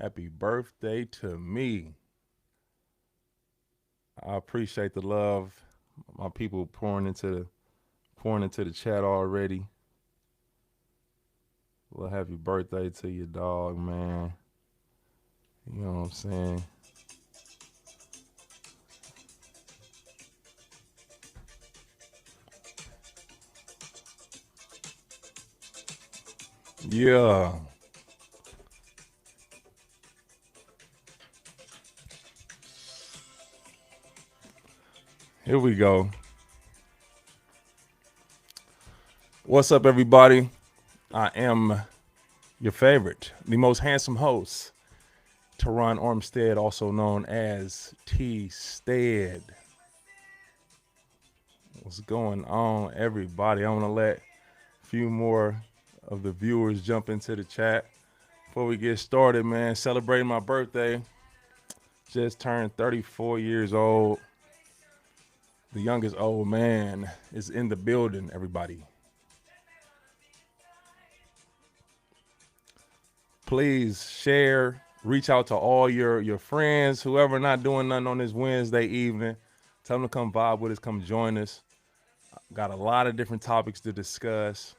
Happy birthday to me. I appreciate the love. My people pouring into the chat already. Well, happy birthday to your dog, man. You know what I'm saying? Yeah. Here we go. What's up, everybody? I am your favorite, the most handsome host, Terron Armstead, also known as T. Stead. What's going on, everybody? I want to let a few more of the viewers jump into the chat before we get started, man. Celebrating my birthday. Just turned 34 years old. The youngest old man is in the building, everybody. Please share, reach out to all your friends, whoever not doing nothing on this Wednesday evening. Tell them to come vibe with us, come join us. Got a lot of different topics to discuss,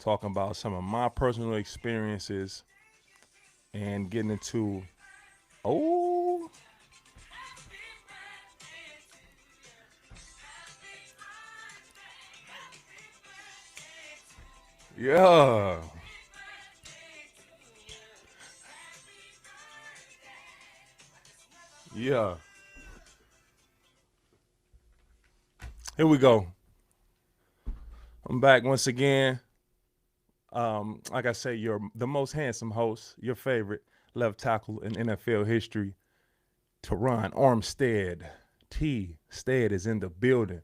talking about some of my personal experiences and getting into, oh, yeah. Yeah. Here we go. I'm back once again. Like I say, you're the most handsome host, your favorite left tackle in NFL history, Terron Armstead. T. Stead is in the building.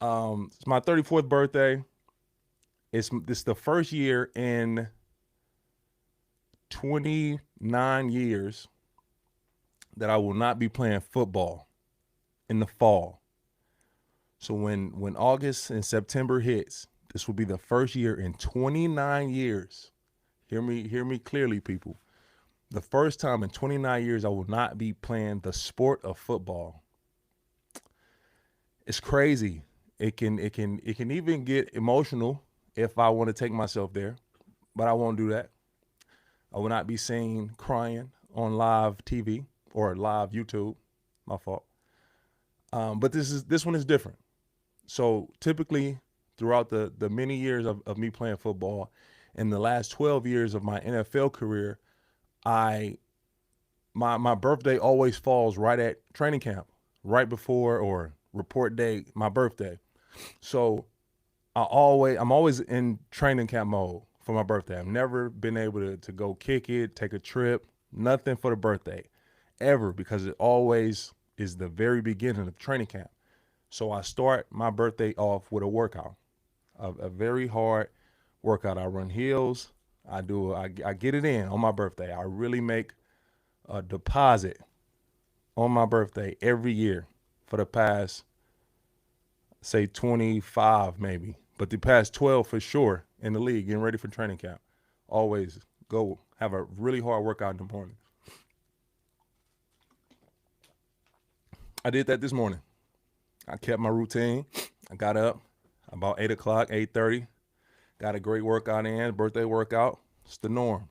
It's my 34th birthday. It's the first year in 29 years that I will not be playing football in the fall. So when August and September hits, this will be the first year in 29 years. Hear me clearly, people. The first time in 29 years I will not be playing the sport of football. It's crazy. It can even get emotional if I want to take myself there, but I won't do that. I will not be seen crying on live TV or live YouTube. My fault. But this one is different. So typically throughout the many years of me playing football, in the last 12 years of my NFL career, I my birthday always falls right at training camp, right before or report day, my birthday. So I'm always in training camp mode for my birthday. I've never been able to go kick it, take a trip, nothing for the birthday ever, because it always is the very beginning of training camp. So I start my birthday off with a workout, a very hard workout. I run hills. I get it in on my birthday. I really make a deposit on my birthday every year for the past, say, 25 maybe, but the past 12 for sure in the league, getting ready for training camp. Always go have a really hard workout in the morning. I did that this morning. I kept my routine. I got up about 8 o'clock, 8:30. Got a great workout in, birthday workout. It's the norm.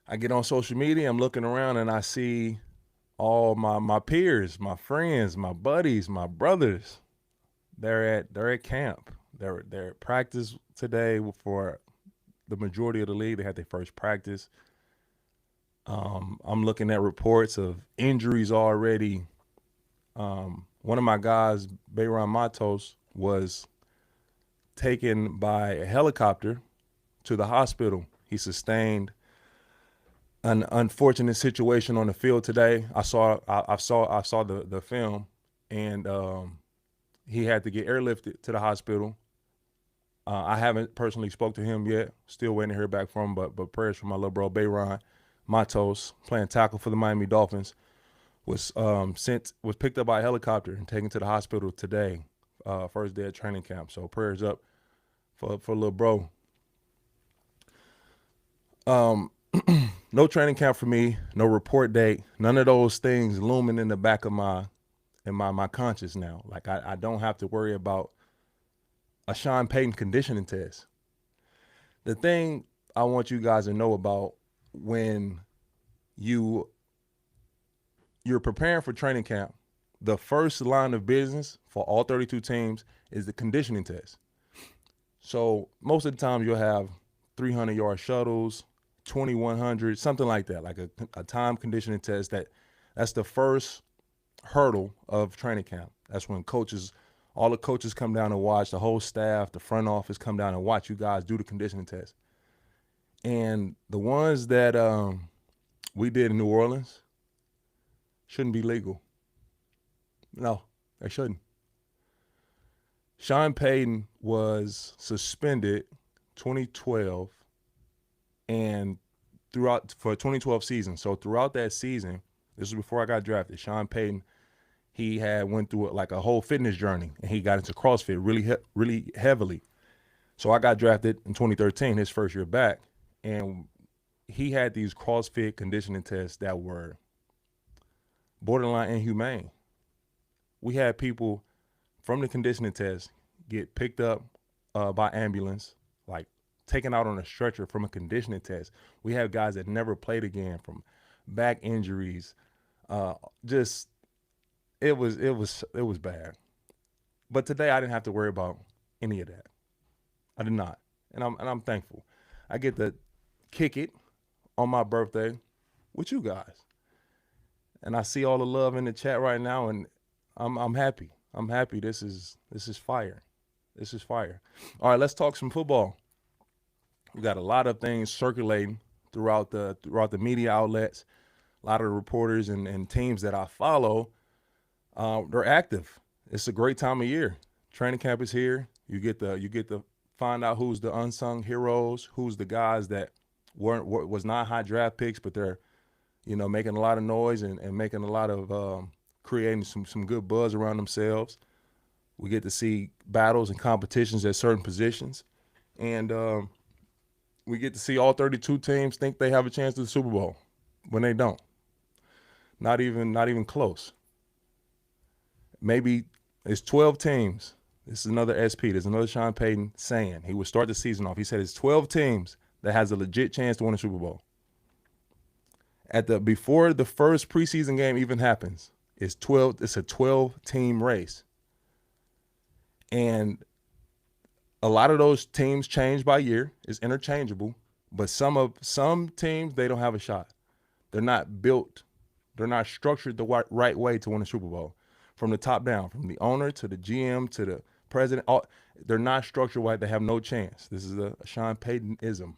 I get on social media, I'm looking around and I see all my peers, my friends, my buddies, my brothers. They're at camp. They're at practice today for the majority of the league. They had their first practice. I'm looking at reports of injuries already. One of my guys, Bayron Matos, was taken by a helicopter to the hospital. He sustained an unfortunate situation on the field today. I saw the film, and he had to get airlifted to the hospital. I haven't personally spoke to him yet. Still waiting to hear back from him, but prayers for my little bro Bayron Matos, playing tackle for the Miami Dolphins, was picked up by a helicopter and taken to the hospital today. First day of training camp. So prayers up for little bro. No training camp for me, no report date, none of those things looming in the back of my conscience now. Like I don't have to worry about a Sean Payton conditioning test. The thing I want you guys to know about when you you're preparing for training camp, the first line of business for all 32 teams is the conditioning test. So most of the time you'll have 300-yard shuttles, 2100, something like that, like a time conditioning test. That's the first hurdle of training camp. That's when all the coaches come down and watch, the whole staff, the front office come down and watch you guys do the conditioning test. And the ones that we did in New Orleans shouldn't be legal. No, they shouldn't. Sean Payton was suspended 2012 and for 2012 season. So throughout that season, this was before I got drafted, Sean Payton, he had went through like a whole fitness journey, and he got into CrossFit really heavily. So I got drafted in 2013, his first year back, and he had these CrossFit conditioning tests that were borderline inhumane. We had people from the conditioning test get picked up by ambulance, like taken out on a stretcher from a conditioning test. We have guys that never played again from back injuries. Just it was bad. But today I didn't have to worry about any of that. I did not, and I'm thankful. I get to kick it on my birthday with you guys, and I see all the love in the chat right now, and I'm happy. I'm happy. This is fire. This is fire. All right, let's talk some football. We got a lot of things circulating throughout the media outlets. A lot of the reporters and teams that I follow, they're active. It's a great time of year. Training camp is here. You get to find out who's the unsung heroes, who's the guys that was not high draft picks, but they're making a lot of noise and making a lot of creating some good buzz around themselves. We get to see battles and competitions at certain positions, and we get to see all 32 teams think they have a chance to the Super Bowl when they don't. Not even close. Maybe it's 12 teams. This is another SP. There's another Sean Payton saying. He would start the season off. He said it's 12 teams that has a legit chance to win a Super Bowl. Before the first preseason game even happens, it's a 12-team race. And a lot of those teams change by year. It's interchangeable. But some teams, they don't have a shot. They're not built. They're not structured the right way to win a Super Bowl. From the top down, from the owner to the GM to the president, they're not structured right. They have no chance. This is a Sean Payton-ism.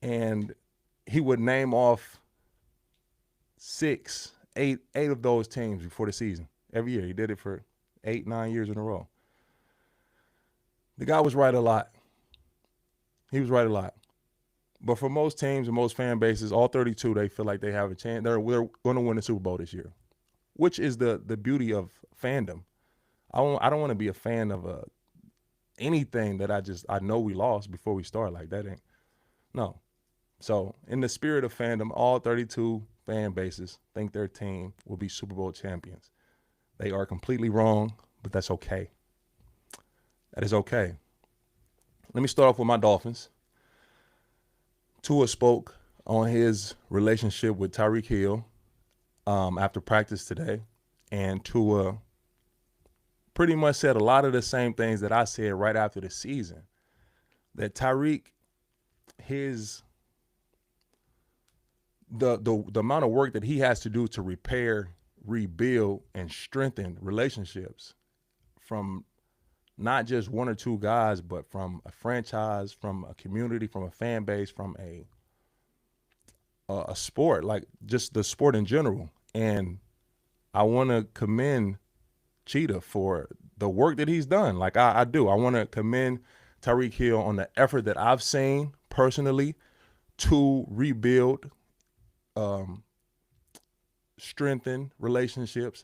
And he would name off 8 of those teams before the season. Every year. He did it for 8-9 years in a row. The guy was right a lot. He was right a lot. But for most teams and most fan bases, all 32, they feel like they have a chance. They're going to win the Super Bowl this year, which is the beauty of fandom. I don't want to be a fan of anything that I know we lost before we start. Like that ain't no. So in the spirit of fandom, all 32 fan bases think their team will be Super Bowl champions. They are completely wrong, but that's okay. That is okay. Let me start off with my Dolphins. Tua spoke on his relationship with Tyreek Hill after practice today, and Tua pretty much said a lot of the same things that I said right after the season. That Tyreek, the amount of work that he has to do to repair, rebuild, and strengthen relationships from not just one or two guys, but from a franchise, from a community, from a fan base, from a sport, like just the sport in general. And I want to commend Cheetah for the work that he's done. Like I do. I want to commend Tyreek Hill on the effort that I've seen personally to rebuild, strengthen relationships,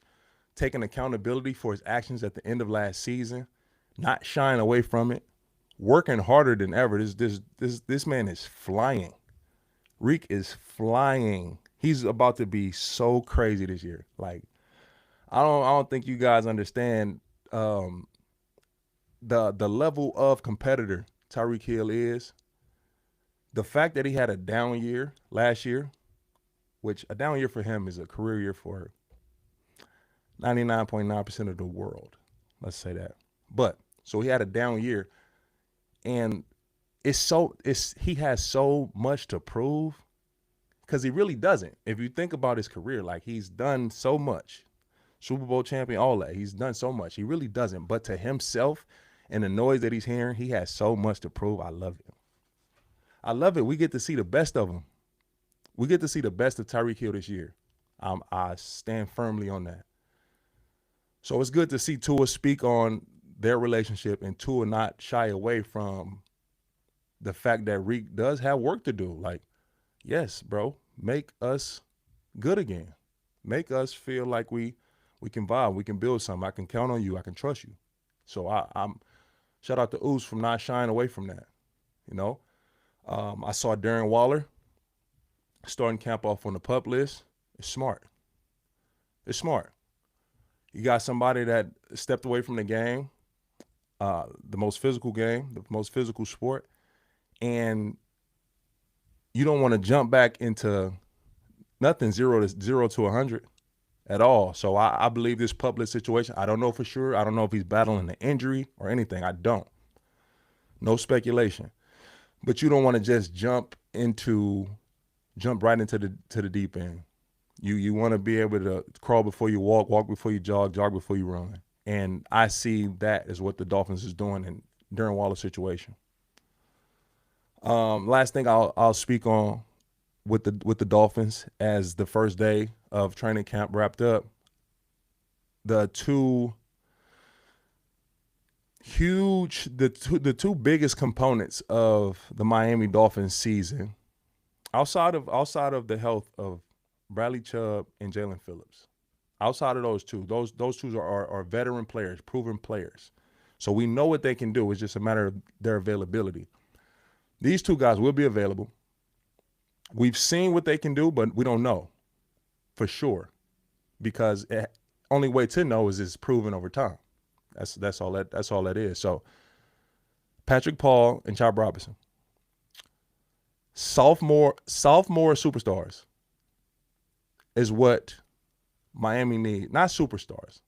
taking accountability for his actions at the end of last season, not shying away from it, working harder than ever. This man is flying. Reek is flying. He's about to be so crazy this year. Like, I don't think you guys understand the level of competitor Tyreek Hill is. The fact that he had a down year last year, which a down year for him is a career year for 99.9% of the world. Let's say that. But so he had a down year, and he has so much to prove because he really doesn't. If you think about his career, like he's done so much, Super Bowl champion, all that. He's done so much. He really doesn't. But to himself and the noise that he's hearing, he has so much to prove. I love it. I love it. We get to see the best of him. We get to see the best of Tyreek Hill this year. I stand firmly on that. So it's good to see Tua speak on their relationship and Tua not shy away from the fact that Reek does have work to do. Like, yes, bro, make us good again. Make us feel like we can vibe, we can build something. I can count on you. I can trust you. So I'm shout out to Oos from not shying away from that. You know, I saw Darren Waller starting camp off on the pup list. It's smart. It's smart. You got somebody that stepped away from the game, the most physical game, the most physical sport, and you don't want to jump back into nothing 0 to 100 at all. So I believe this public situation, I don't know for sure. I don't know if he's battling an injury or anything. I don't. No speculation. But you don't want to just jump right into the deep end. You want to be able to crawl before you walk before you jog before you run. And I see that as what the Dolphins is doing in Darren Waller's situation. Last thing I'll speak on with the Dolphins as the first day of training camp wrapped up. The two biggest components of the Miami Dolphins season, outside of the health of Bradley Chubb and Jalen Phillips, outside of those two are veteran players, proven players. So we know what they can do. It's just a matter of their availability. These two guys will be available. We've seen what they can do, but we don't know for sure because only way to know is it's proven over time. That's all that is. So Patrick Paul and Chop Robinson, sophomore superstars is what Miami need. Not superstars.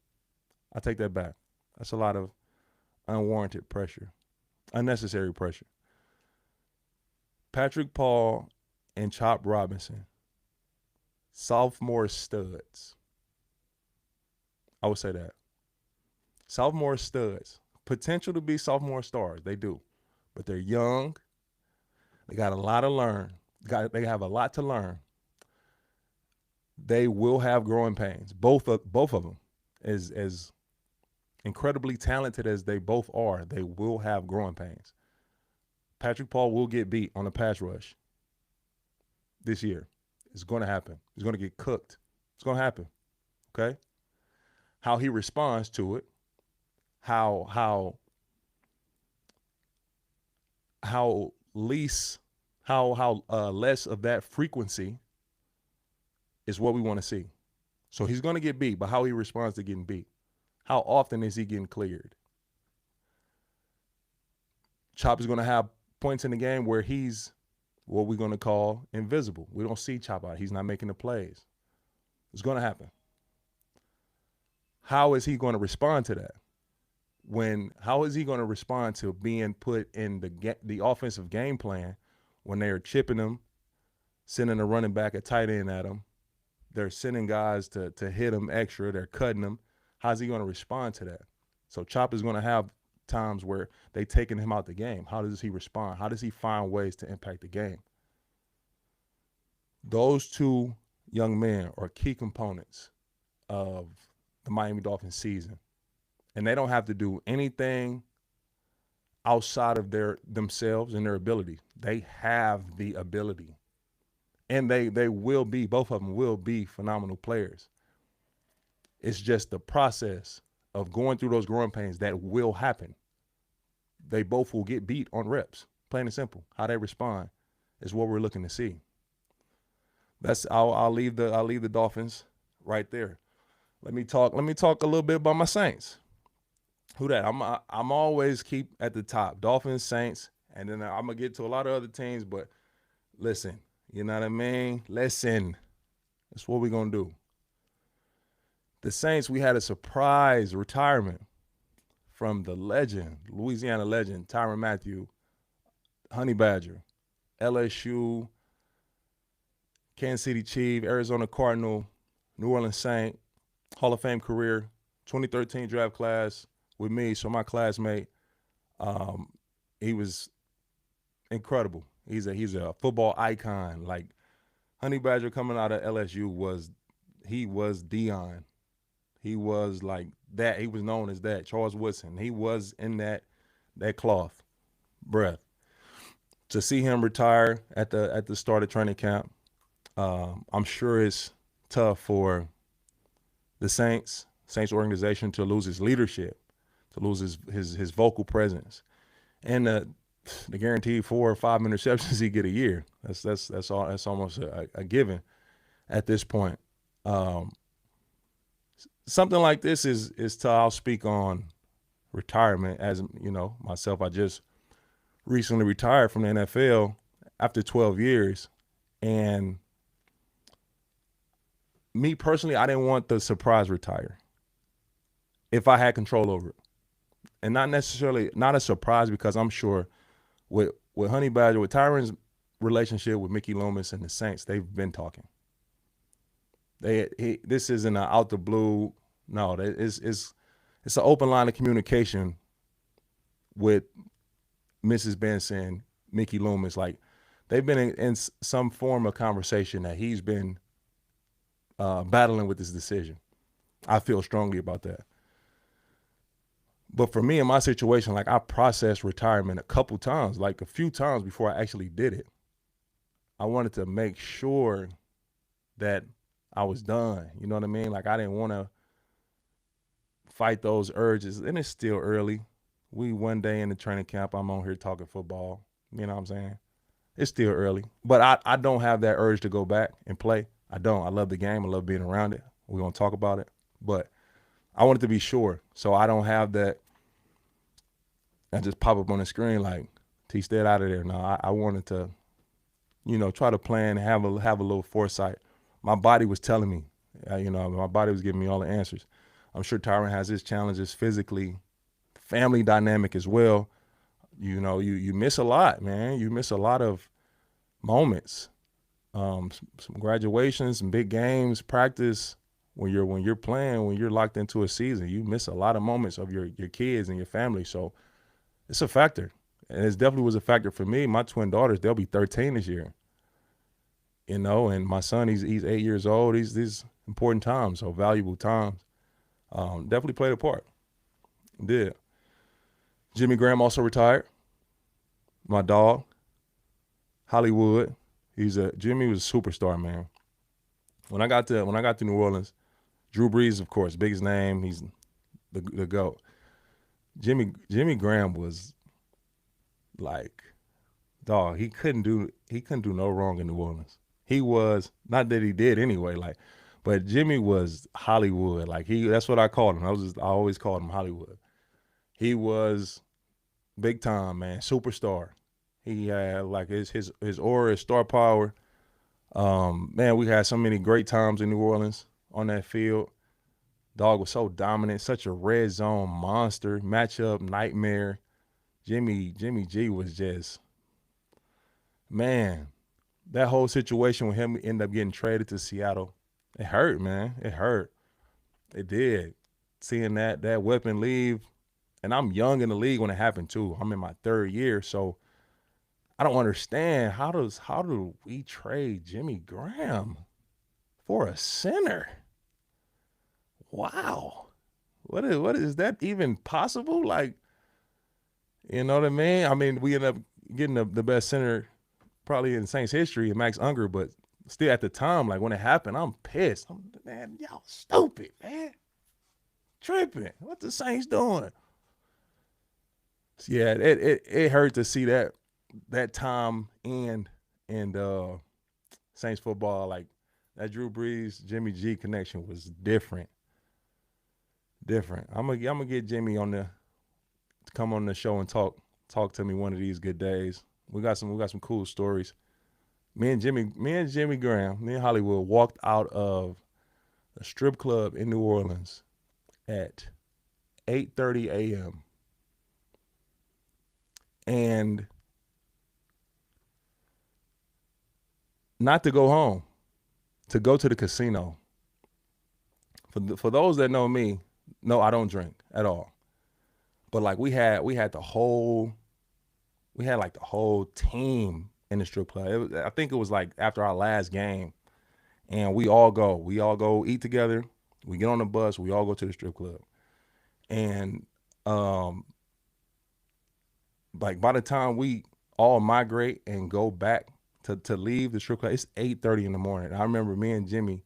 I take that back. That's a lot of unwarranted pressure, unnecessary pressure. Patrick Paul and Chop Robinson, sophomore studs. I would say that. Sophomore studs. Potential to be sophomore stars. They do. But they're young. They got a lot to learn. They have a lot to learn. They will have growing pains. Both of them. As incredibly talented as they both are, they will have growing pains. Patrick Paul will get beat on a pass rush this year. It's going to happen. He's going to get cooked. It's going to happen. Okay? How he responds to it, how less of that frequency is what we want to see. So he's going to get beat, but how he responds to getting beat. How often is he getting cleared? Chop is going to have points in the game where he's what we're going to call invisible. We don't see Chop out. He's not making the plays. It's going to happen. How is he going to respond to that? How is he going to respond to being put in the offensive game plan when they are chipping him, sending a running back, a tight end at him? They're sending guys to hit him extra. They're cutting him. How's he going to respond to that? So Chop is going to have times where they taking him out the game. How does he respond? How does he find ways to impact the game? Those two young men are key components of the Miami Dolphins season. And they don't have to do anything outside of themselves and their ability. They have the ability. And they will be, both of them will be phenomenal players. It's just the process of going through those growing pains that will happen. They both will get beat on reps, plain and simple. How they respond is what we're looking to see. I'll leave the Dolphins right there. Let me talk a little bit about my Saints. Who that? I'm always keep at the top. Dolphins, Saints, and then I'm gonna get to a lot of other teams, but listen, you know what I mean? Listen. That's what we're gonna do. The Saints, we had a surprise retirement from the legend, Louisiana legend, Tyrann Mathieu, Honey Badger, LSU, Kansas City Chief, Arizona Cardinal, New Orleans Saint, Hall of Fame career, 2013 draft class with me. So my classmate, he was incredible. He's a football icon. Like Honey Badger coming out of LSU was Dion. He was like that. He was known as that. Charles Woodson. He was in that cloth breath. To see him retire at the start of training camp, I'm sure it's tough for the Saints organization to lose his leadership, to lose his vocal presence, and the guaranteed 4 or 5 interceptions he get a year. That's almost a given at this point. Something like this is to I'll speak on retirement. As you know, myself, I just recently retired from the NFL after 12 years, and me personally, I didn't want the surprise retire if I had control over it, and not a surprise, because I'm sure with Honey Badger, with Tyrann's relationship with Mickey Loomis and the Saints, they've been talking. This isn't an out the blue. No, it's an open line of communication with Mrs. Benson, Mickey Loomis. Like they've been in some form of conversation that he's been battling with this decision. I feel strongly about that. But for me, in my situation, like I processed retirement a couple times, like a few times before I actually did it. I wanted to make sure that I was done. You know what I mean? Like I didn't want to fight those urges. And it's still early. We one day in the training camp, I'm on here talking football. You know what I'm saying? It's still early. But I don't have that urge to go back and play. I don't. I love the game. I love being around it. We're going to talk about it. But I wanted to be sure. So I don't have that. I just pop up on the screen like, T, stay out of there. No, I wanted to, try to plan and have a little foresight. My body was telling me, my body was giving me all the answers. I'm sure Tyrann has his challenges physically, family dynamic as well. You miss a lot, man. You miss a lot of moments, some graduations, some big games, practice. When you're playing, when you're locked into a season, you miss a lot of moments of your kids and your family. So it's a factor, and it definitely was a factor for me. My twin daughters, they'll be 13 this year. And my son, he's 8 years old. These important times, so valuable times. Definitely played a part. Did. Jimmy Graham also retired. My dog, Hollywood. Jimmy was a superstar, man. When I got to New Orleans, Drew Brees, of course, biggest name. He's the GOAT. Jimmy Graham was like, dog. He couldn't do no wrong in New Orleans. He was, not that he did anyway, but Jimmy was Hollywood. Like that's what I called him. I always called him Hollywood. He was big time, man, superstar. He had like his aura, his star power. Man, we had so many great times in New Orleans on that field. Dog was so dominant, such a red zone monster, matchup nightmare. Jimmy G was just, man, that whole situation with him ended up getting traded to Seattle. It hurt, man. It hurt. It did. Seeing that weapon leave, and I'm young in the league when it happened too. I'm in my third year, so I don't understand how do we trade Jimmy Graham for a center? Wow. What is that even possible? Like, you know what I mean? I mean, we end up getting the best center probably in Saints history, Max Unger, but still at the time, like when it happened, I'm pissed. Man, y'all stupid, man. Tripping. What the Saints doing? So yeah, it hurt to see that time end and Saints football like That Drew Brees Jimmy G connection was different. Different. I'm gonna get Jimmy on the to come on the show and talk to me one of these good days. We got some cool stories. Me and Jimmy Graham, me and Hollywood walked out of a strip club in New Orleans at 8:30 a.m. and not to go home, to go to the casino. For those that know me, no, I don't drink at all. But like we had like the whole team in the strip club. I think it was like after our last game, and we all go eat together. We get on the bus, we all go to the strip club, and um, like by the time we all migrate and go back to leave the strip club, it's 8:30 in the morning. I remember me and Jimmy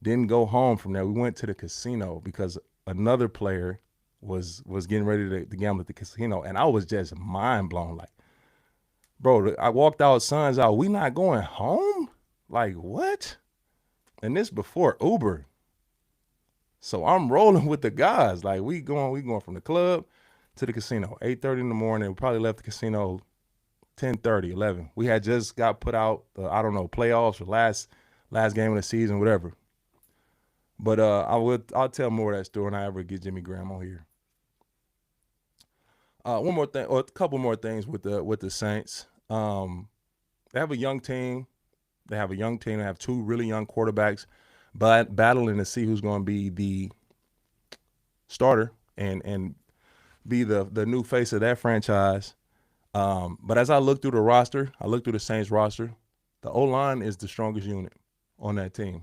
didn't go home from there. We went to the casino because another player was getting ready to gamble at the casino, and I was just mind blown. Like, bro, I walked out, sun's out. We not going home? Like what? And this before Uber. So I'm rolling with the guys. Like we going from the club to the casino. 8:30 in the morning. We probably left the casino 10:30, 11. We had just got put out I don't know, playoffs or last game of the season, whatever. But I'll tell more of that story when I ever get Jimmy Graham on here. One more thing, or a couple more things with the Saints. They have a young team. They have a young team. They have two really young quarterbacks, but battling to see who's going to be the starter and be the new face of that franchise. But as I look through the roster, I look through the Saints roster. The O line is the strongest unit on that team.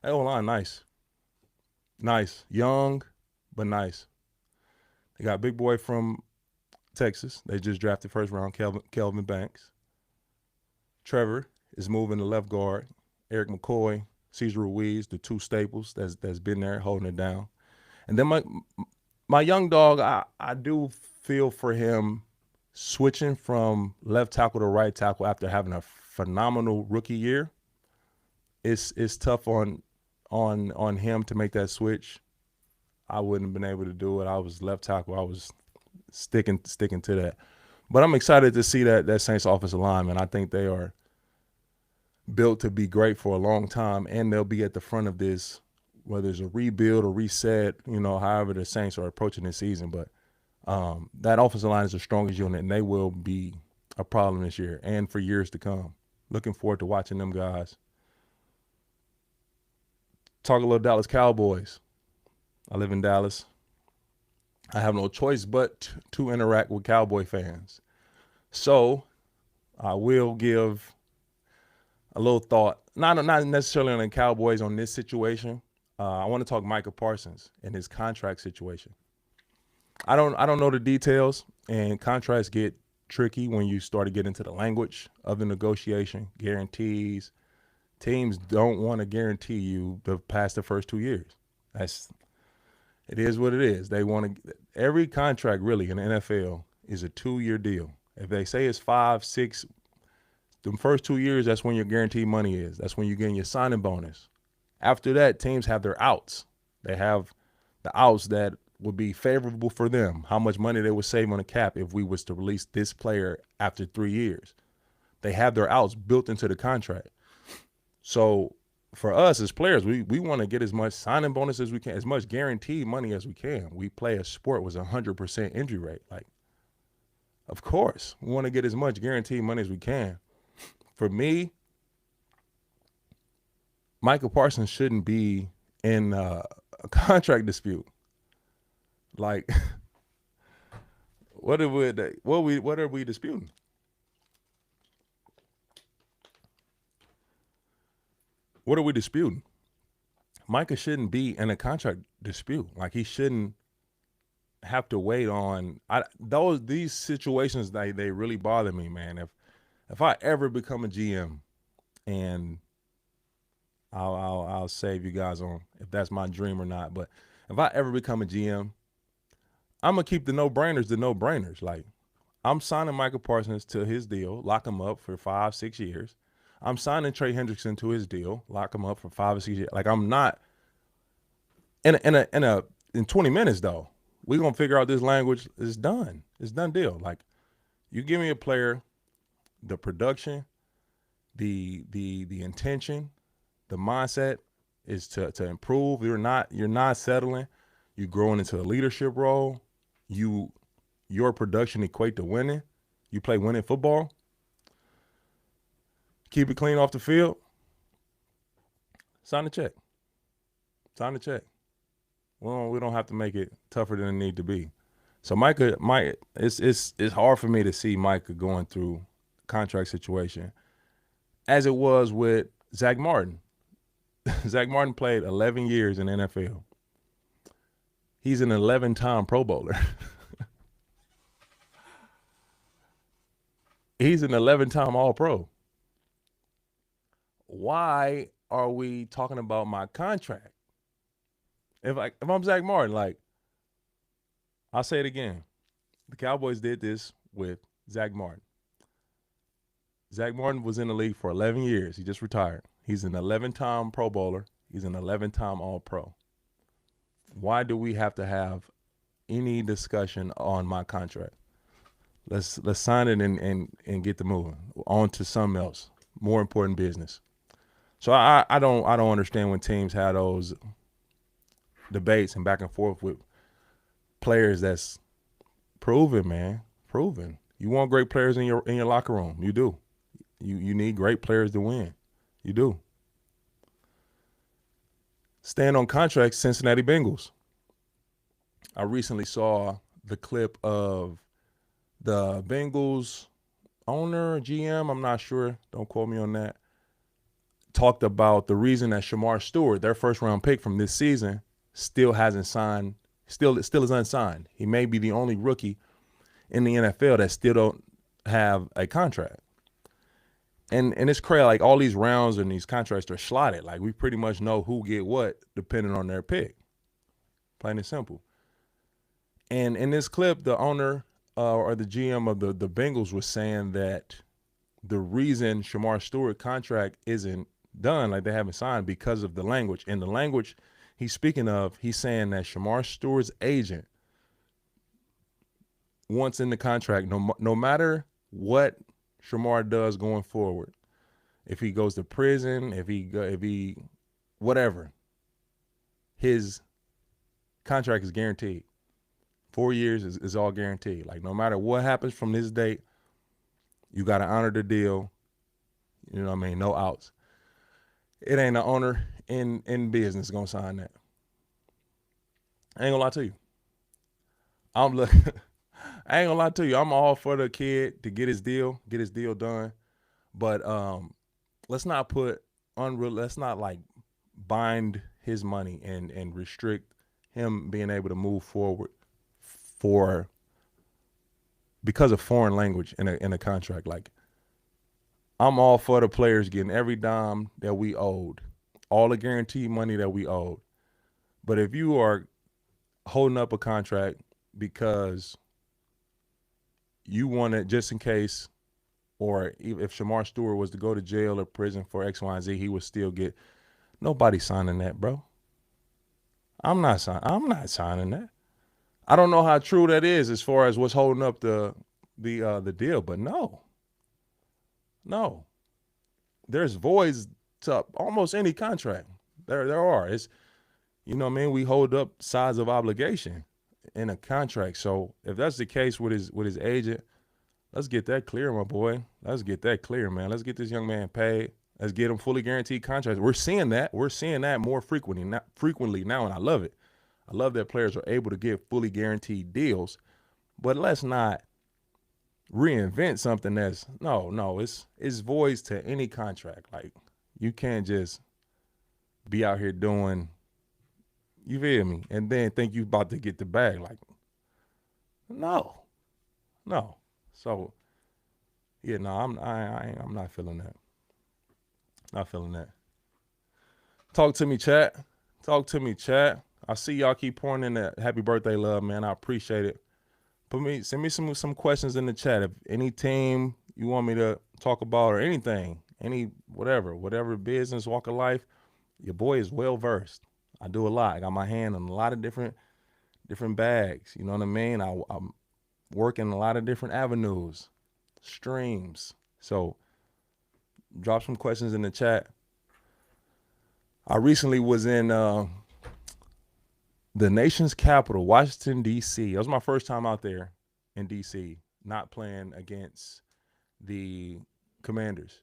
That O line, nice, young, but nice. They got big boy from Texas. They just drafted first round Kelvin Banks. Trevor is moving to left guard. Eric McCoy, Cesar Ruiz, the two staples that's been there holding it down. And then my young dog, I do feel for him switching from left tackle to right tackle after having a phenomenal rookie year. It's tough on him to make that switch. I wouldn't have been able to do it. I was left tackle. I was sticking to that. But I'm excited to see that Saints offensive line, man. I think they are built to be great for a long time, and they'll be at the front of this, whether it's a rebuild or reset, however the Saints are approaching this season. But that offensive line is the strongest unit, and they will be a problem this year and for years to come. Looking forward to watching them guys. Talk a little Dallas Cowboys. I live in Dallas. I have no choice but to interact with Cowboy fans. So I will give a little thought, not necessarily on the Cowboys on this situation. I want to talk Micah Parsons and his contract situation. I don't know the details, and contracts get tricky when you start to get into the language of the negotiation, guarantees. Teams don't want to guarantee you past the first 2 years. It is what it is. They want to. Every contract really in the NFL is a 2-year deal. If they say it's 5, 6, the first 2 years, that's when your guaranteed money is. That's when you're getting your signing bonus. After that, teams have their outs. They have the outs that would be favorable for them. How much money they would save on the cap if we was to release this player after 3 years. They have their outs built into the contract. So for us as players, we want to get as much signing bonus as we can, as much guaranteed money as we can. We play a sport with 100% injury rate. Like, of course, we want to get as much guaranteed money as we can. For me, Micah Parsons shouldn't be in a contract dispute. Like, what are we disputing? What are we disputing? Micah shouldn't be in a contract dispute. Like, he shouldn't have to wait on these situations. They really bother me, man. If I ever become a GM, and I'll save you guys on if that's my dream or not. But if I ever become a GM, I'm gonna keep the no-brainers. Like, I'm signing Micah Parsons to his deal, lock him up for 5, 6 years. I'm signing Trey Hendrickson to his deal, lock him up for 5 or 6 years. Like, I'm not in 20 minutes though. We're gonna figure out this language. It's done. It's done deal. Like, you give me a player, the production, the intention, the mindset is to improve. You're not settling. You're growing into a leadership role. Your production equate to winning. You play winning football. Keep it clean off the field. Sign the check. Sign the check. Well, we don't have to make it tougher than it need to be. So Micah, it's hard for me to see Micah going through contract situation as it was with Zach Martin. Zach Martin played 11 years in the NFL. He's an 11-time Pro Bowler. He's an 11-time All-Pro. Why are we talking about my contract? If I'm Zach Martin, like, I'll say it again. The Cowboys did this with Zach Martin. Zach Martin was in the league for 11 years. He just retired. He's an 11-time Pro Bowler. He's an 11-time All-Pro. Why do we have to have any discussion on my contract? Let's sign it and get the moving on to something else, more important business. So I don't understand when teams have those debates and back and forth with players that's proven, man, proven. You want great players in your locker room. You do. You need great players to win. You do. Staying on contracts, Cincinnati Bengals. I recently saw the clip of the Bengals owner, GM, I'm not sure, don't quote me on that, talked about the reason that Shamar Stewart, their first-round pick from this season, still hasn't signed, still is unsigned. He may be the only rookie in the NFL that still don't have a contract. And it's crazy, like, all these rounds and these contracts are slotted. Like, we pretty much know who get what depending on their pick. Plain and simple. And in this clip, the owner or the GM of the Bengals was saying that the reason Shamar Stewart contract isn't done, like they haven't signed, because of the language. And the language he's speaking of, he's saying that Shamar Stewart's agent wants in the contract, no matter what Shamar does going forward, if he goes to prison, if he whatever, his contract is guaranteed. 4 years is all guaranteed. Like, no matter what happens from this date, you got to honor the deal. You know what I mean? No outs. It ain't an owner in business going to sign that. I ain't going to lie to you. I ain't going to lie to you. I'm all for the kid to get his deal done. But let's not like bind his money and restrict him being able to move forward because of foreign language in a contract. Like, I'm all for the players getting every dime that we owed, all the guaranteed money that we owed. But if you are holding up a contract because you want it just in case, or if Shamar Stewart was to go to jail or prison for X, Y, and Z, he would still get. Nobody signing that, bro. I'm not signing that. I don't know how true that is as far as what's holding up the deal, but no. There's voids to almost any contract. There are. It's, you know what I mean? We hold up sides of obligation in a contract. So if that's the case with his agent, let's get that clear, my boy. Let's get that clear, man. Let's get this young man paid. Let's get him fully guaranteed contracts. We're seeing that. We're seeing that more frequently now, and I love it. I love that players are able to get fully guaranteed deals, but let's not reinvent something that's it's voids to any contract. Like, you can't just be out here doing, you feel me, and then think you about to get the bag. Like, no. So yeah, no, I'm not feeling that. Not feeling that. Talk to me, chat. I see y'all keep pouring in that happy birthday love, man. I appreciate it. Send me some questions in the chat. If any team you want me to talk about or anything, whatever business, walk of life, your boy is well versed. I do a lot. I got my hand on a lot of different bags. You know what I mean? I'm working a lot of different avenues, streams. So drop some questions in the chat. I recently was in the nation's capital, Washington, D.C. It was my first time out there in D.C., not playing against the Commanders.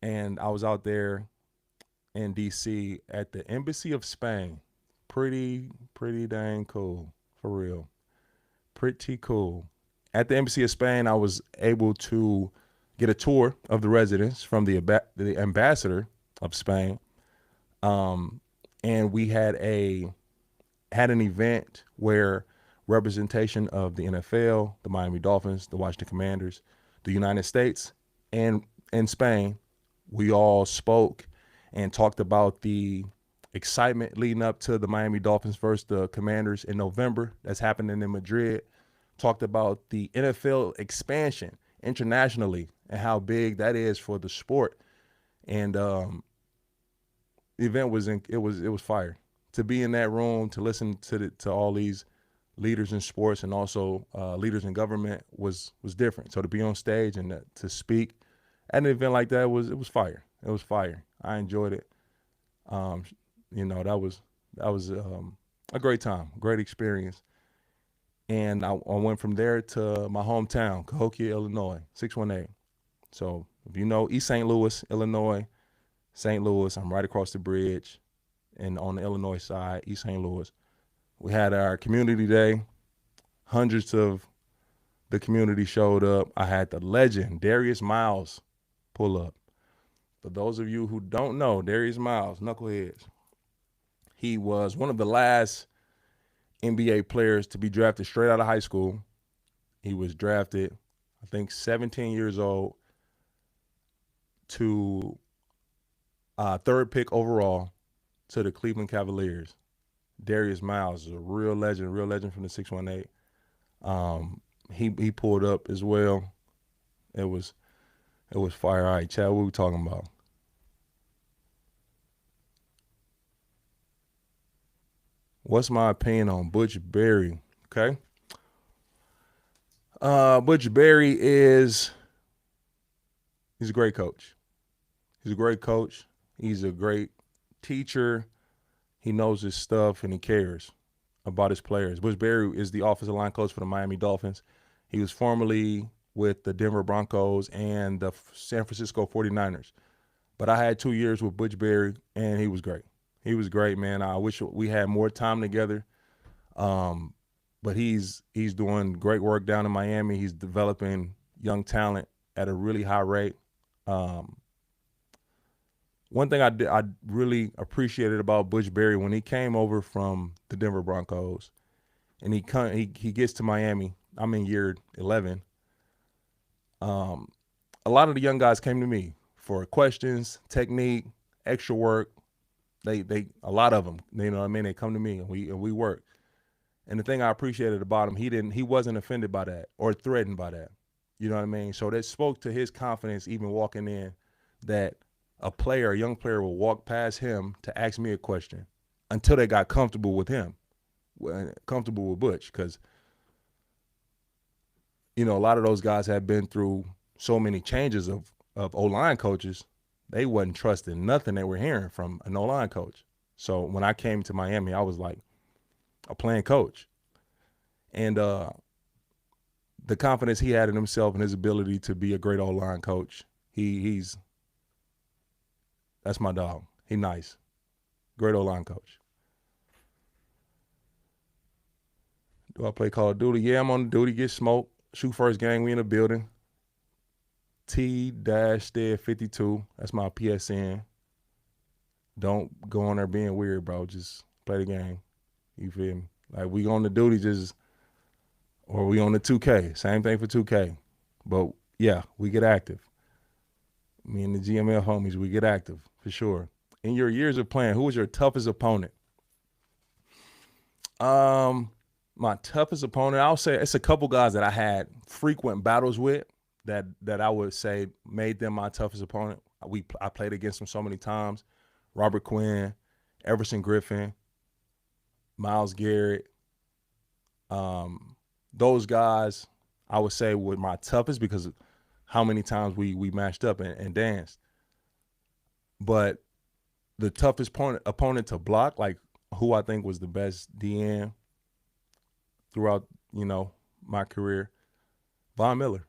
And I was out there in D.C. at the Embassy of Spain. Pretty dang cool, for real. Pretty cool. At the Embassy of Spain, I was able to get a tour of the residence from the ambassador of Spain. And we had an event where representation of the NFL, the Miami Dolphins, the Washington Commanders, the United States, and Spain, we all spoke and talked about the excitement leading up to the Miami Dolphins versus the Commanders in November. That's happening in Madrid. Talked about the NFL expansion internationally and how big that is for the sport. And the event was it was fire. To be in that room, to listen to all these leaders in sports and also leaders in government was different. So to be on stage and to speak at an event like that was fire. It was fire. I enjoyed it. That was a great time, great experience. And I went from there to my hometown, Cahokia, Illinois, 618. So if you know East St. Louis, Illinois, St. Louis, I'm right across the bridge. And on the Illinois side, East St. Louis, we had our community day. Hundreds of the community showed up. I had the legend, Darius Miles, pull up. For those of you who don't know, Darius Miles, knuckleheads, he was one of the last NBA players to be drafted straight out of high school. He was drafted, I think, 17 years old to third pick overall to the Cleveland Cavaliers. Darius Miles is a real legend from the 618. He pulled up as well. It was fire. All right, Chad, what we talking about? What's my opinion on Butch Berry? Okay. Butch Berry he's a great coach. He's a great coach. He's a great teacher. He knows his stuff and he cares about his players. Butch Berry is the offensive line coach for the Miami Dolphins. He was formerly with the Denver Broncos and the San Francisco 49ers. But I had 2 years with Butch Berry, and he was great. He was great, man. I wish we had more time together. But he's doing great work down in Miami. He's developing young talent at a really high rate. One thing I really appreciated about Butch Berry when he came over from the Denver Broncos, and he gets to Miami. I'm in year 11. A lot of the young guys came to me for questions, technique, extra work. A lot of them, you know what I mean? They come to me and we work. And the thing I appreciated about him, he wasn't offended by that or threatened by that. You know what I mean? So that spoke to his confidence even walking in, that a young player will walk past him to ask me a question until they got comfortable with him, comfortable with Butch. Because, a lot of those guys have been through so many changes of O-line coaches. They wasn't trusting nothing they were hearing from an O-line coach. So when I came to Miami, I was like a playing coach. And the confidence he had in himself and his ability to be a great O-line coach, that's my dog. He nice. Great O-line coach. Do I play Call of Duty? Yeah, I'm on duty. Get smoked. Shoot first gang. We in the building. T-Stead52. That's my PSN. Don't go on there being weird, bro. Just play the game. You feel me? Like, we on the duty or we on the 2K. Same thing for 2K. But, yeah, we get active. Me and the GML homies, we get active for sure. In your years of playing, who was your toughest opponent? My toughest opponent, I'll say it's a couple guys that I had frequent battles with that I would say made them my toughest opponent. I played against him so many times. Robert Quinn, Everson Griffin, Myles Garrett. Those guys, I would say, were my toughest because of how many times we matched up and danced. But the toughest opponent to block, like who I think was the best DN throughout, my career, Von Miller.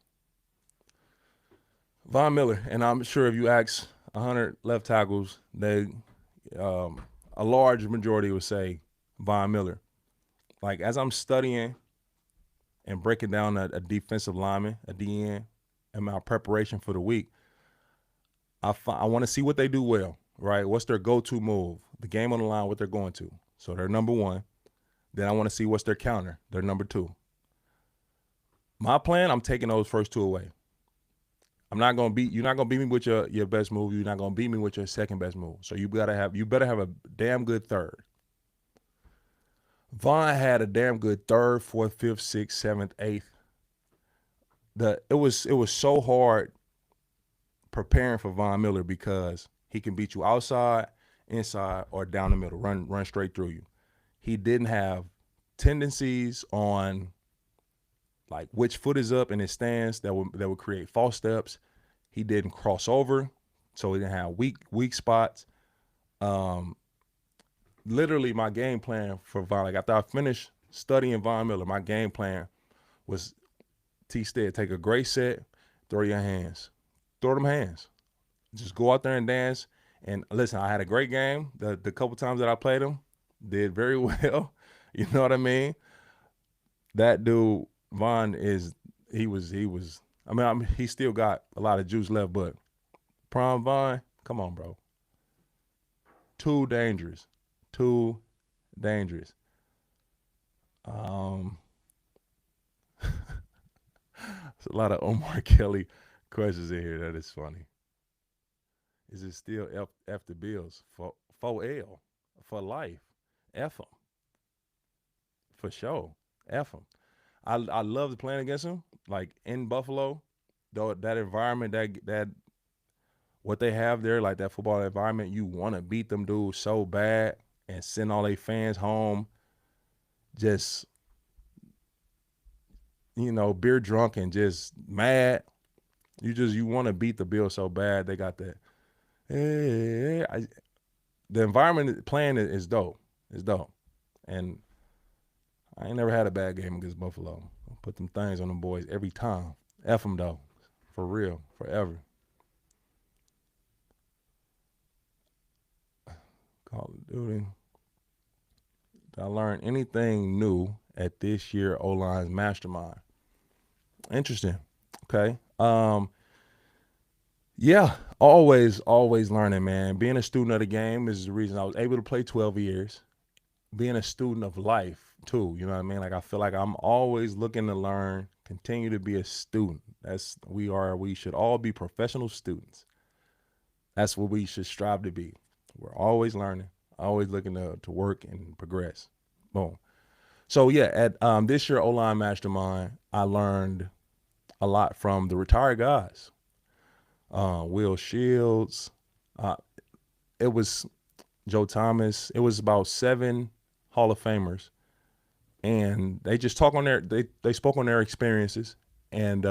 Von Miller. And I'm sure if you ask 100 left tackles, a large majority would say Von Miller. Like, as I'm studying and breaking down a defensive lineman, a DN, and my preparation for the week, I want to see what they do well, right? What's their go-to move? The game on the line, what they're going to. So they're number one. Then I want to see what's their counter. They're number two. My plan, I'm taking those first two away. You're not gonna beat me with your best move. You're not gonna beat me with your second best move. So you better have a damn good third. Von had a damn good third, fourth, fifth, sixth, seventh, eighth. It was so hard preparing for Von Miller because he can beat you outside, inside, or down the middle, run straight through you. He didn't have tendencies on like which foot is up in his stance that would create false steps. He didn't cross over, so he didn't have weak spots. Literally, my game plan for Von, like after I finished studying Von Miller, my game plan was T-Stead, take a great set, throw your hands. Throw them hands. Just go out there and dance. And listen, I had a great game. The couple times that I played him, did very well. You know what I mean? That dude, Von, he still got a lot of juice left, but prime Von, come on, bro. Too dangerous. Too dangerous. There's a lot of Omar Kelly questions in here. That is funny. Is it still F the Bills? For L. For life. F them. For sure. F them. I loved playing against him. Like in Buffalo, though, that environment, that what they have there, like that football environment, you want to beat them dudes so bad and send all their fans home just, beer drunk and just mad. You want to beat the Bills so bad. They got that. The environment playing is dope. It's dope. And I ain't never had a bad game against Buffalo. I'll put them things on them boys every time. F them, though. For real. Forever. Call of Duty. Did I learn anything new at this year O-Line's Mastermind? Interesting. Okay. Yeah, always learning, man. Being a student of the game is the reason I was able to play 12 years. Being a student of life, too. You know what I mean? Like, I feel like I'm always looking to learn, continue to be a student. We should all be professional students. That's what we should strive to be. We're always learning, always looking to work and progress. Boom. So, yeah, at this year O-Line Mastermind, I learned a lot from the retired guys. Will Shields. It was Joe Thomas. It was about 7 Hall of Famers. And they just talk on they spoke on their experiences and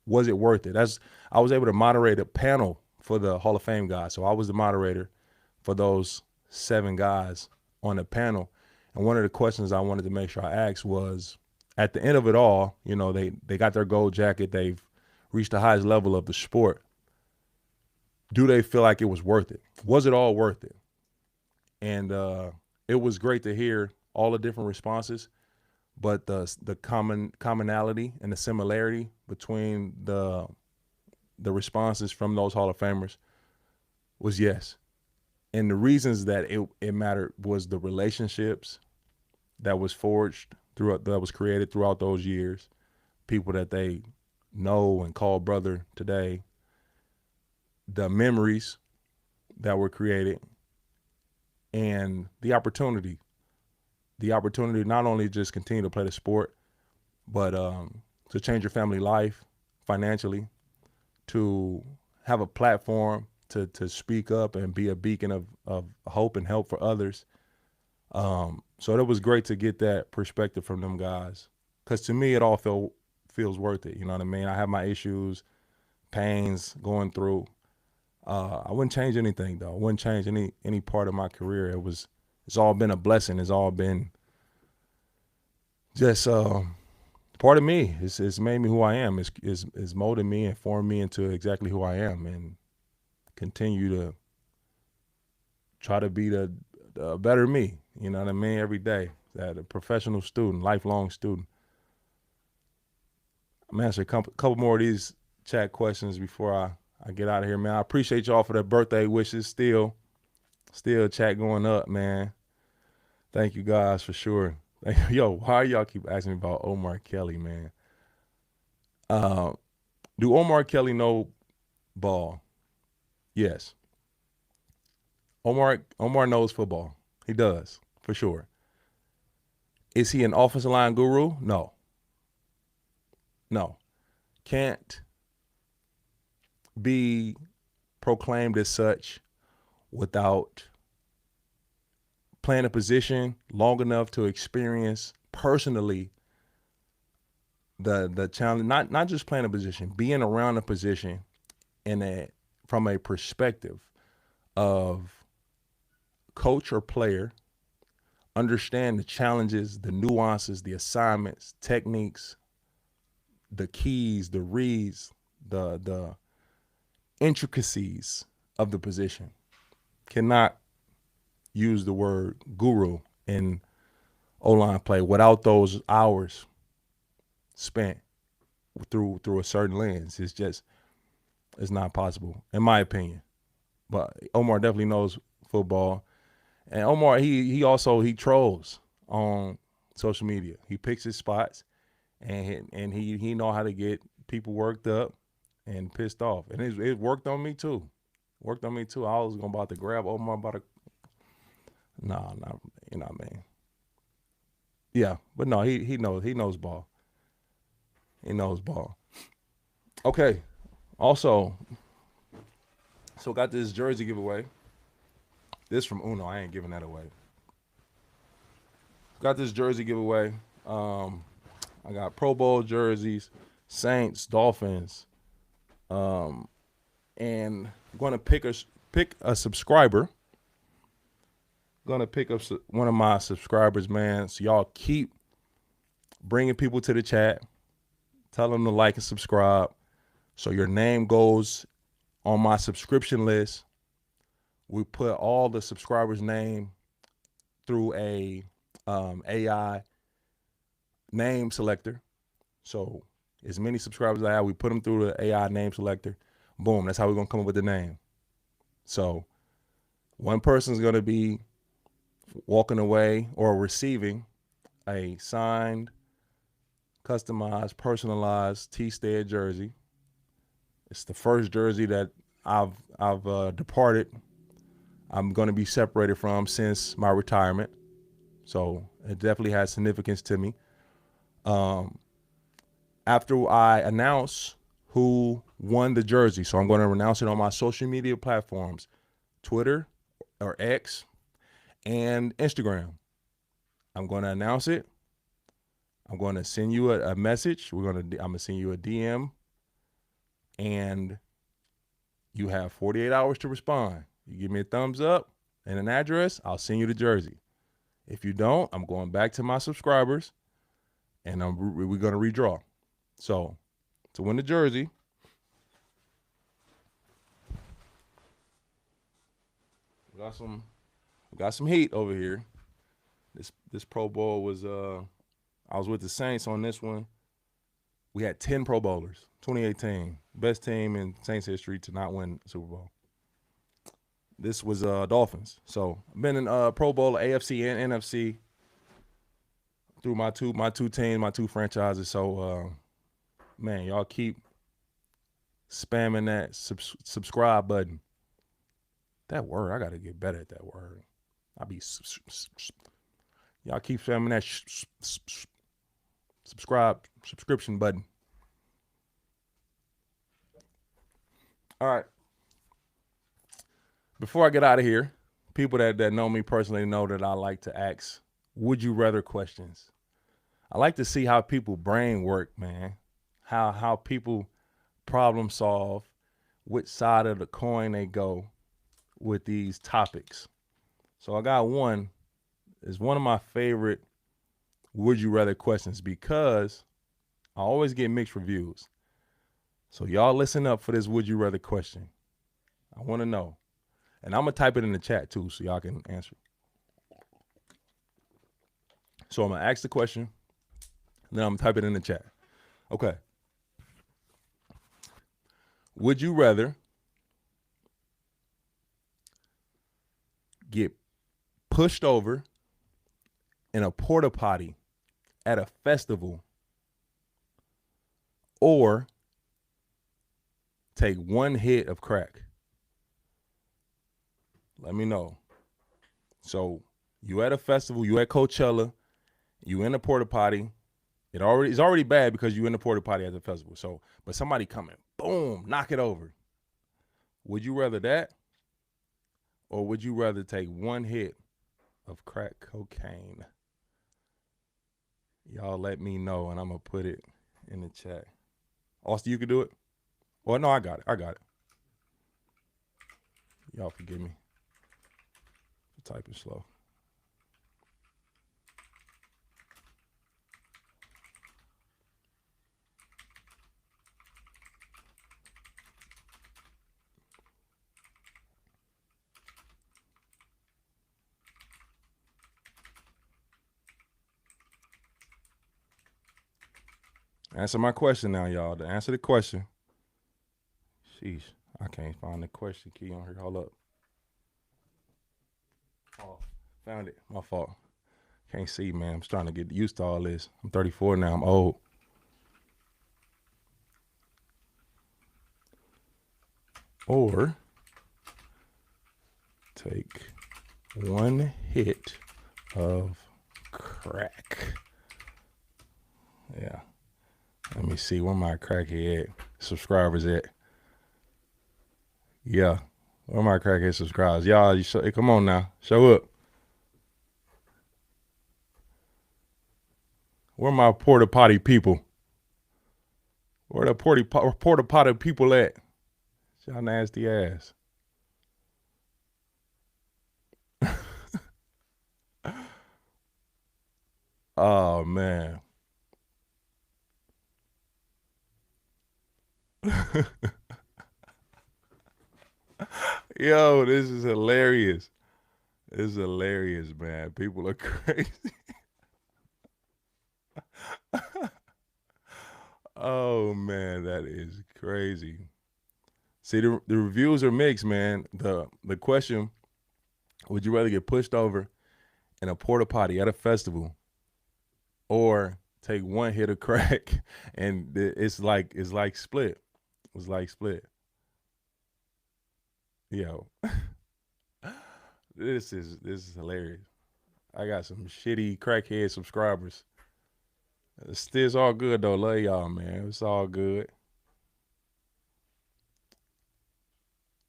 was it worth it? I was able to moderate a panel for the Hall of Fame guys. So I was the moderator for those 7 guys on the panel. And one of the questions I wanted to make sure I asked was, at the end of it all, they got their gold jacket. They've reached the highest level of the sport. Do they feel like it was worth it? Was it all worth it? And it was great to hear all the different responses, but the commonality and the similarity between the responses from those Hall of Famers was yes. And the reasons that it mattered was the relationships that was forged that was created throughout those years, people that they know and call brother today, the memories that were created, and the opportunity not only just continue to play the sport, but to change your family life financially, to have a platform to speak up and be a beacon of hope and help for others. So it was great to get that perspective from them guys. Because to me, it all feels worth it. You know what I mean? I have my issues, pains going through. I wouldn't change anything, though. I wouldn't change any part of my career. It's all been a blessing. It's all been just part of me. It's made me who I am. It's molded me and formed me into exactly who I am, and continue to try to be the better me. You know what I mean? Every day, that a professional student, lifelong student. I'm gonna answer a couple more of these chat questions before I get out of here, man. I appreciate y'all for the birthday wishes. Still chat going up, man. Thank you guys for sure. Yo, why y'all keep asking me about Omar Kelly, man? Do Omar Kelly know ball? Yes. Omar knows football. He does, for sure. Is he an offensive line guru? No. Can't be proclaimed as such without playing a position long enough to experience personally the challenge, not just playing a position, being around a position from a perspective of coach or player, understand the challenges, the nuances, the assignments, techniques, the keys, the reads, the intricacies of the position. Cannot use the word guru in O-line play without those hours spent through a certain lens. It's not possible, in my opinion. But Omar definitely knows football. And Omar, he trolls on social media. He picks his spots, and he know how to get people worked up and pissed off. And it worked on me too. I was about to grab Omar by the you know what I mean. Yeah, but no, he knows ball. He knows ball. Okay. Also, so got this jersey giveaway. This from Uno. I ain't giving that away. Got this jersey giveaway. I got Pro Bowl jerseys, Saints, Dolphins, and I'm going to pick a subscriber. Going to pick up one of my subscribers, man. So y'all keep bringing people to the chat. Tell them to like and subscribe. So your name goes on my subscription list. We put all the subscribers' name through a AI name selector. So as many subscribers as I have, we put them through the AI name selector. Boom, that's how we're going to come up with the name. So one person's going to be walking away or receiving a signed, customized, personalized T-Stead jersey. It's the first jersey that I've departed. I'm going to be separated from since my retirement. So it definitely has significance to me. After I announce who won the jersey, so I'm going to announce it on my social media platforms, Twitter or X and Instagram. I'm going to announce it. I'm going to send you a message. I'm going to send you a DM, and you have 48 hours to respond. You give me a thumbs up and an address, I'll send you the jersey. If you don't, I'm going back to my subscribers, and we're going to redraw. So to win the jersey, we got some heat over here. This Pro Bowl was I was with the Saints on this one. We had 10 Pro Bowlers, 2018. Best team in Saints history to not win the Super Bowl. This was Dolphins. So I've been in Pro Bowl, AFC and NFC through my two teams, my two franchises. So man, y'all keep spamming that subscribe button. That word, I gotta get better at that word. Y'all keep spamming that subscription button. All right. before I get out of here, people that know me personally know that I like to ask would you rather questions. I like to see how people brain work, man. How people problem solve, which side of the coin they go with these topics. So I got one. It's one of my favorite would you rather questions because I always get mixed reviews. So y'all listen up for this would you rather question. I want to know. And I'm going to type it in the chat too so y'all can answer. So I'm going to ask the question, and then I'm going to type it in the chat. Okay. Would you rather get pushed over in a porta potty at a festival or take one hit of crack? Let me know. So you at a festival, you at Coachella, you in a porta potty. It's already bad because you in the porta potty at the festival. So, but somebody coming, boom, knock it over. Would you rather that, or would you rather take one hit of crack cocaine? Y'all let me know, and I'm gonna put it in the chat. Austin, you can do it. Well, no, I got it. Y'all forgive me. Typing slow. Answer my question now, y'all. To answer the question. Sheesh, I can't find the question key on here. Hold up. Oh, found it. My fault. Can't see, man. I'm trying to get used to all this. I'm 34 now. I'm old. Or take one hit of crack. Yeah. Let me see where my crackhead subscribers at. Yeah. Where my crackhead subscribers? Y'all, hey, come on now. Show up. Where my porta potty people? Where the porta potty people at? Y'all nasty ass. Oh, man. Yo, this is hilarious. This is hilarious, man. People are crazy. Oh, man, that is crazy. See, the reviews are mixed, man. The question, would you rather get pushed over in a porta potty at a festival or take one hit of crack? And it's like split. It's like split. Yo. This is hilarious. I got some shitty crackhead subscribers. It's all good though. Love y'all, man. It's all good.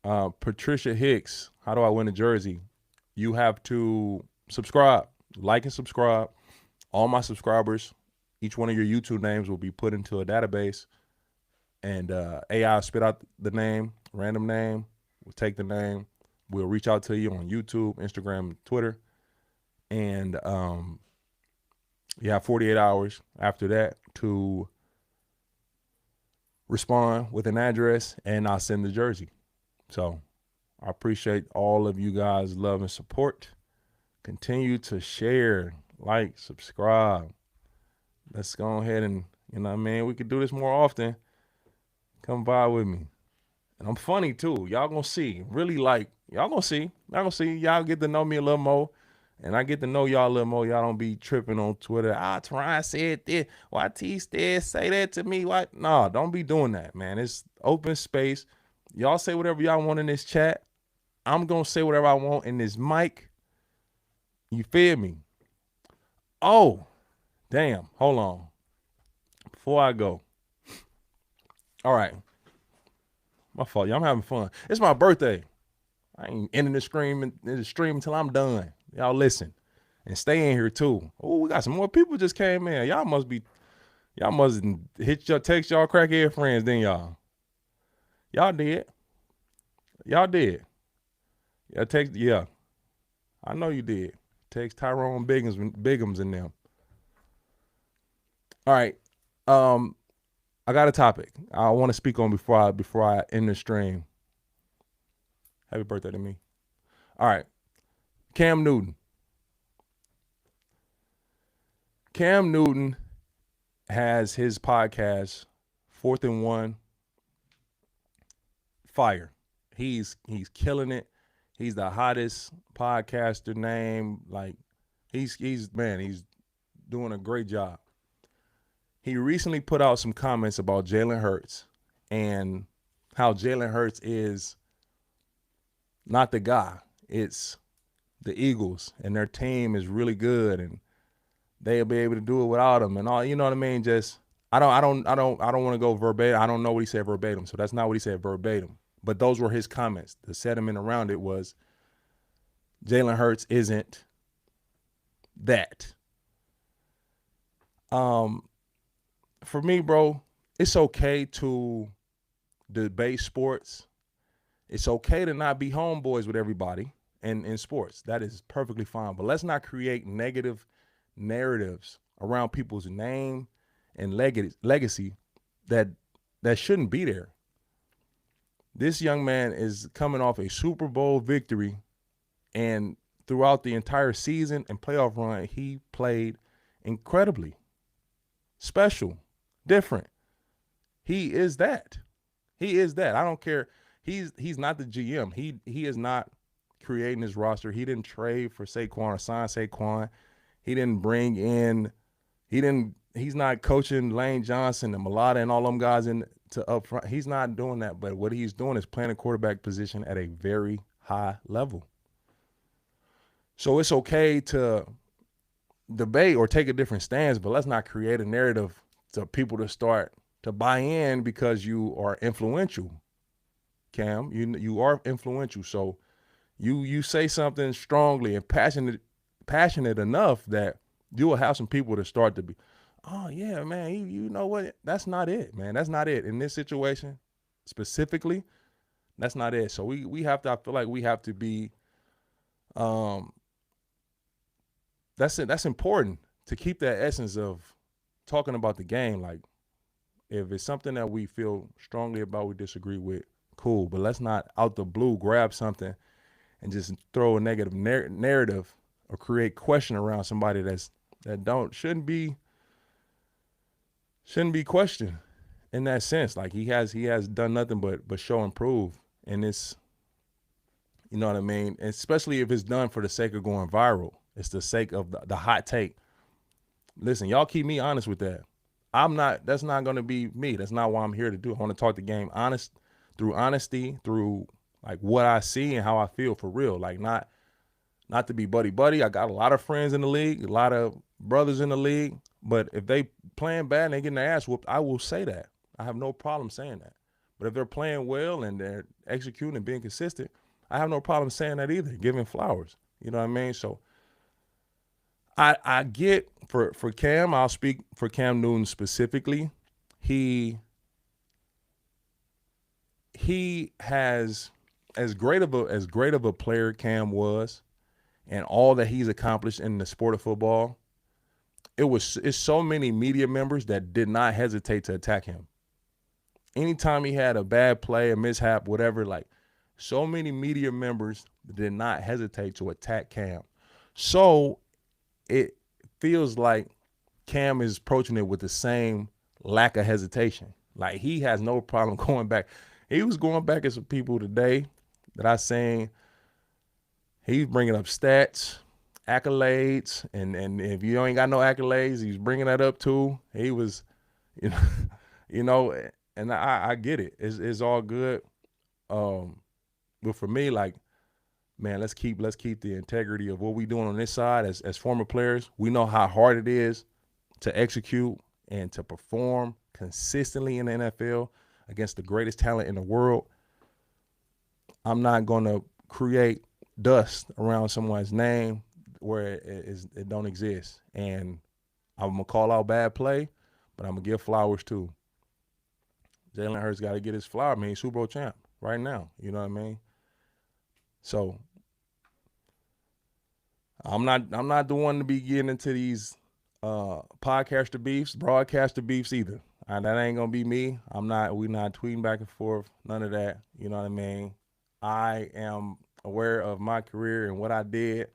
Patricia Hicks, how do I win a jersey? You have to subscribe, like and subscribe. All my subscribers, each one of your YouTube names will be put into a database, and AI will spit out the name, random name. We'll take the name. We'll reach out to you on YouTube, Instagram, Twitter, and you have 48 hours after that to respond with an address, and I'll send the jersey. So I appreciate all of you guys' love and support. Continue to share, like, subscribe. Let's go ahead and, you know what I mean? We could do this more often. Come by with me. And I'm funny too. Y'all gonna see. Really, like, y'all gonna see. Y'all get to know me a little more. And I get to know y'all a little more. Y'all don't be tripping on Twitter. Terron said this. Why T said say that to me? What? No, don't be doing that, man. It's open space. Y'all say whatever y'all want in this chat. I'm going to say whatever I want in this mic. You feel me? Oh, damn. Hold on. Before I go. All right. My fault. Y'all, I'm having fun. It's my birthday. I ain't ending the stream until I'm done. Y'all listen and stay in here too. Oh, we got some more people just came in. Y'all must text y'all crackhead friends, then y'all. Y'all did. Y'all did. Yeah. I know you did. Text Tyrone Biggums and them. All right. I got a topic I want to speak on before I end the stream. Happy birthday to me. All right. Cam Newton. Cam Newton has his podcast, 4th and 1. Fire. He's killing it. He's the hottest podcaster name. Like he's doing a great job. He recently put out some comments about Jalen Hurts and how Jalen Hurts is not the guy. It's the Eagles, and their team is really good, and they'll be able to do it without him and all. You know what I mean? Just I don't want to go verbatim. I don't know what he said verbatim, so that's not what he said verbatim. But those were his comments. The sentiment around it was Jalen Hurts isn't that. For me, bro, it's okay to debate sports. It's okay to not be homeboys with everybody in sports. That is perfectly fine. But let's not create negative narratives around people's name and legacy that shouldn't be there. This young man is coming off a Super Bowl victory, and throughout the entire season and playoff run, he played incredibly special, different. He is that. He is that. I don't care. He's not the GM. He is not creating his roster. He didn't trade for Saquon or sign Saquon. He didn't bring in. He's not coaching Lane Johnson and Mulata and all them guys to up front. He's not doing that. But what he's doing is playing a quarterback position at a very high level. So it's okay to debate or take a different stance, but let's not create a narrative to people to start to buy in because you are influential. Cam, you are influential. So you say something strongly and passionate enough that you will have some people to start to be, oh yeah, man, you know what? That's not it, man. That's not it. In this situation specifically, that's not it. So we have to, I feel like we have to be that's it. That's important to keep that essence of talking about the game. Like if it's something that we feel strongly about, we disagree with, cool. But let's not out the blue grab something and just throw a negative narrative or create question around somebody that shouldn't be questioned in that sense. Like he has done nothing but show and prove in this. You know what I mean? Especially if it's done for the sake of going viral. It's the sake of the hot take. Listen, y'all keep me honest with that. That's not going to be me. That's not what I'm here to do. I want to talk the game through honesty, through like what I see and how I feel for real. Like not to be buddy. I got a lot of friends in the league, a lot of brothers in the league. But if they playing bad and they getting their ass whooped, I will say that. I have no problem saying that. But if they're playing well and they're executing and being consistent, I have no problem saying that either, giving flowers. You know what I mean? So I get for Cam, I'll speak for Cam Newton specifically. He has as great of a player Cam was, and all that he's accomplished in the sport of football. It's so many media members that did not hesitate to attack him. Anytime he had a bad play, a mishap, whatever, like so many media members did not hesitate to attack Cam. So it feels like Cam is approaching it with the same lack of hesitation. Like he has no problem going back. He was going back at some people today that I seen. He's bringing up stats, accolades, and if you ain't got no accolades, he's bringing that up too. He was, you know, and I get it. It's all good. But for me, like, man, let's keep the integrity of what we doing on this side as former players. We know how hard it is to execute and to perform consistently in the NFL against the greatest talent in the world. I'm not going to create dust around someone's name where it don't exist. And I'm gonna call out bad play, but I'm gonna give flowers too. Jalen Hurts got to get his flower. I mean, Super Bowl champ right now. You know what I mean? So I'm not the one to be getting into these podcaster beefs, broadcaster beefs either. That ain't gonna be me. We not tweeting back and forth, none of that. You know what I mean? I am aware of my career and what I did.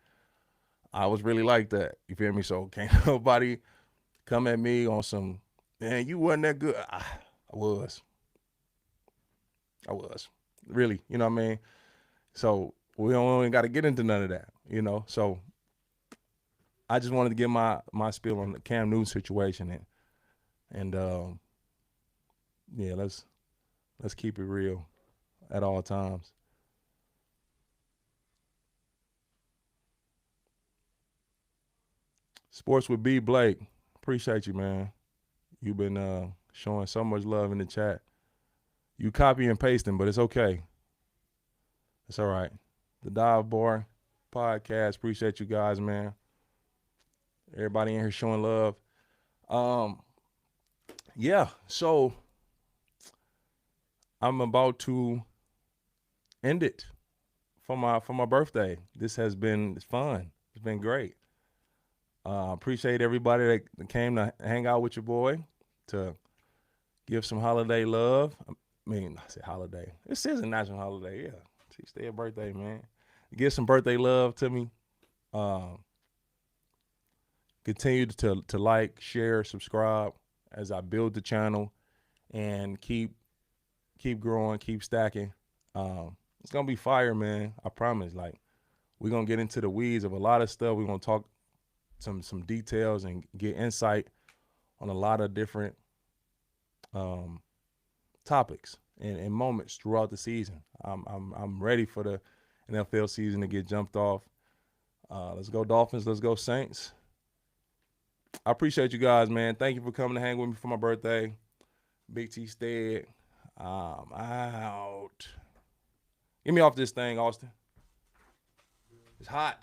I was really like that. You feel me? So can't nobody come at me on some, man, you wasn't that good. I was. Really, you know what I mean? So we don't got to get into none of that, you know? So I just wanted to get my spiel on the Cam Newton situation, and yeah, let's keep it real at all times. Sports with B Blake, appreciate you, man. You've been showing so much love in the chat. You copy and pasting, but it's okay. It's all right. The Dive Bar podcast, appreciate you guys, man. Everybody in here showing love. Yeah, so I'm about to end it for my birthday. This has been fun. It's been great. Appreciate everybody that came to hang out with your boy, to give some holiday love. I mean, I said holiday. This is a national holiday, yeah. It's their birthday, man. Give some birthday love to me. Continue to like, share, subscribe as I build the channel and keep growing, keep stacking. It's gonna be fire, man. I promise. Like, we're gonna get into the weeds of a lot of stuff. We're gonna talk some details and get insight on a lot of different topics and moments throughout the season. I'm ready for the NFL season to get jumped off. Let's go Dolphins. Let's go Saints. I appreciate you guys, man. Thank you for coming to hang with me for my birthday. Big T Stead. I'm out. Get me off this thing, Austin. It's hot.